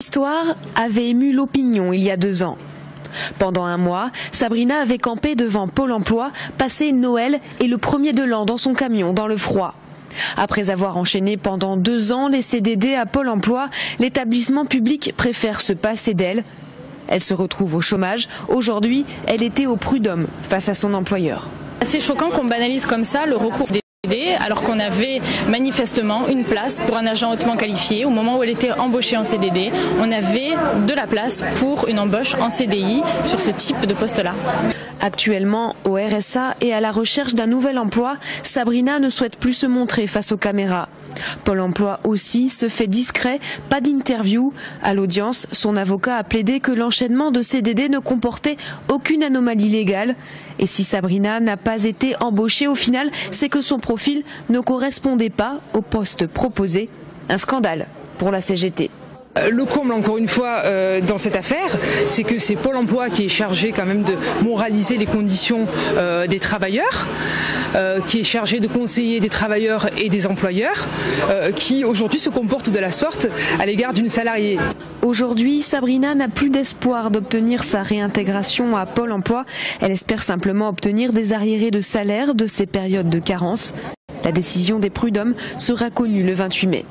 L'histoire avait ému l'opinion il y a 2 ans. Pendant un mois, Sabrina avait campé devant Pôle emploi, passé Noël et le 1er de l'an dans son camion dans le froid. Après avoir enchaîné pendant 2 ans les CDD à Pôle emploi, l'établissement public préfère se passer d'elle. Elle se retrouve au chômage. Aujourd'hui, elle était au prud'homme face à son employeur. C'est choquant qu'on banalise comme ça le recours des CDD alors qu'on avait manifestement une place pour un agent hautement qualifié. Au moment où elle était embauchée en CDD, on avait de la place pour une embauche en CDI sur ce type de poste-là. Actuellement, au RSA et à la recherche d'un nouvel emploi, Sabrina ne souhaite plus se montrer face aux caméras. Pôle emploi aussi se fait discret, pas d'interview. À l'audience, son avocat a plaidé que l'enchaînement de CDD ne comportait aucune anomalie légale. Et si Sabrina n'a pas été embauchée au final, c'est que son profil ne correspondait pas au poste proposé. Un scandale pour la CGT. Le comble, encore une fois, dans cette affaire, c'est que c'est Pôle emploi qui est chargé quand même de moraliser les conditions des travailleurs, qui est chargé de conseiller des travailleurs et des employeurs, qui aujourd'hui se comportent de la sorte à l'égard d'une salariée. Aujourd'hui, Sabrina n'a plus d'espoir d'obtenir sa réintégration à Pôle emploi. Elle espère simplement obtenir des arriérés de salaire de ces périodes de carence. La décision des prud'hommes sera connue le 28 mai.